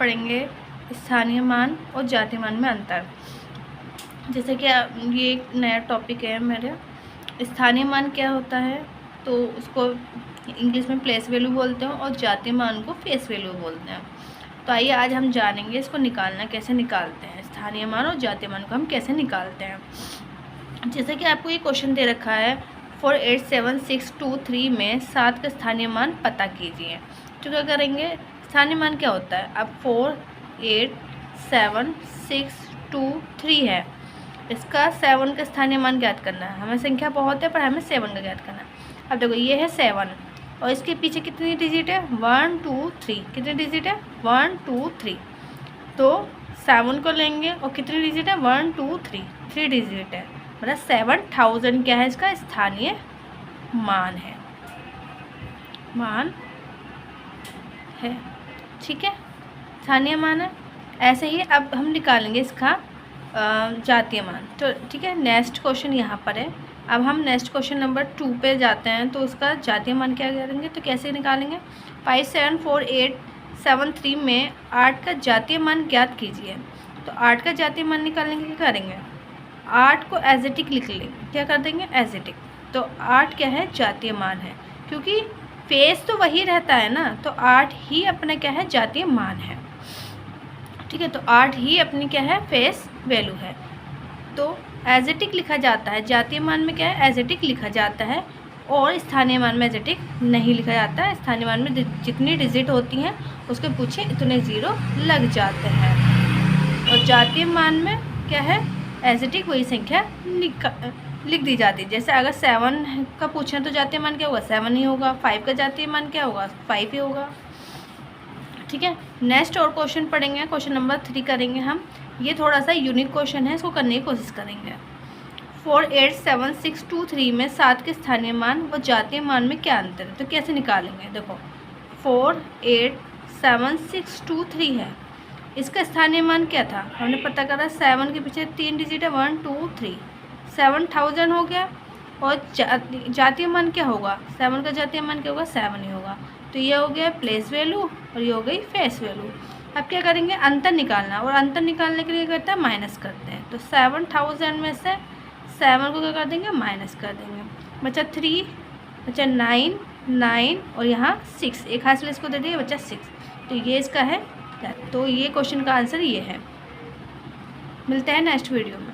पढ़ेंगे स्थानीय मान और जातीय मान में अंतर। जैसे कि ये एक नया टॉपिक है मेरे। स्थानीय मान क्या होता है, तो उसको इंग्लिश में प्लेस वैल्यू बोलते हैं और जातीय मान को फेस वैल्यू बोलते हैं। तो आइए आज हम जानेंगे इसको निकालना कैसे निकालते हैं, स्थानीय मान और जातीय मान को हम कैसे निकालते हैं। जैसे कि आपको ये क्वेश्चन दे रखा है 487623 में 7 का स्थानीय मान पता कीजिए। तो क्या करेंगे, स्थानीय मान क्या होता है, अब 487623 है, इसका 7 का स्थानीय मान ज्ञात करना है। हमें संख्या बहुत है पर हमें 7 का ज्ञात करना है। अब देखो ये है 7 और इसके पीछे कितनी डिजिट है, 1 2 3। कितनी डिजिट है, 1 2 3। तो 7 को लेंगे और कितनी डिजिट है, 1 2 3, 3 डिजिट है, मतलब 7000 क्या है, इसका स्थानीय मान है, मान है। ठीक है, स्थानीय मान है। ऐसे ही अब हम निकालेंगे इसका जातीय मान। तो ठीक है, नेक्स्ट क्वेश्चन यहाँ पर है। अब हम नेक्स्ट क्वेश्चन नंबर 2 पे जाते हैं। तो उसका जातीय मान क्या करेंगे, तो कैसे निकालेंगे, 574873 में 8 का जातीय मान ज्ञात कीजिए। तो 8 का जातीय मान निकालने के लिए करेंगे, 8 को एजेटिक लिख लेंगे। क्या कर देंगे, एजेटिक। तो 8 क्या है, जातीय मान है, क्योंकि फेस तो वही रहता है ना, तो 8 ही अपना क्या है, जातीय मान है। ठीक है, तो 8 ही अपनी क्या है, फेस वैल्यू है। तो एजेटिक लिखा जाता है, जातीय मान में क्या है, एजेटिक लिखा जाता है, और स्थानीय मान में एजेटिक नहीं लिखा जाता है। स्थानीय मान में जितनी डिजिट होती हैं उसके पीछे इतने ज़ीरो लग जाते हैं, और जातीय मान में क्या है, एजेटिक वही संख्या लिख दी जाती है। जैसे अगर 7 का पूछें तो जातीय मान क्या होगा, 7 ही होगा। 5 का जातीय मान क्या होगा, 5 ही होगा। ठीक है, नेक्स्ट और क्वेश्चन पढ़ेंगे, क्वेश्चन नंबर 3 करेंगे हम। ये थोड़ा सा यूनिक क्वेश्चन है, इसको करने की कोशिश करेंगे। 487623 में 7 के स्थानीय मान व जातीय मान में क्या अंतर है, तो कैसे निकालेंगे। देखो 487623 है, इसका स्थानीय मान क्या था, हमने पता करा 7 के पीछे 3 डिजिट है, 1 2 3, 7000 हो गया। और जातीय मान क्या होगा, 7 का जातीय मान क्या होगा, 7 ही होगा। तो ये हो गया प्लेस वैल्यू और ये हो गई फेस वैल्यू। अब क्या करेंगे, अंतर निकालना, और अंतर निकालने के लिए करते हैं माइनस करते हैं। तो 7000 में से 7 को क्या कर देंगे, माइनस कर देंगे। बचा 3, बचा 9 9 और यहाँ 6, एक हाथ से इसको दे दिए, बचा 6। तो ये इसका है। तो ये क्वेश्चन का आंसर ये है। मिलते हैं नेक्स्ट वीडियो में।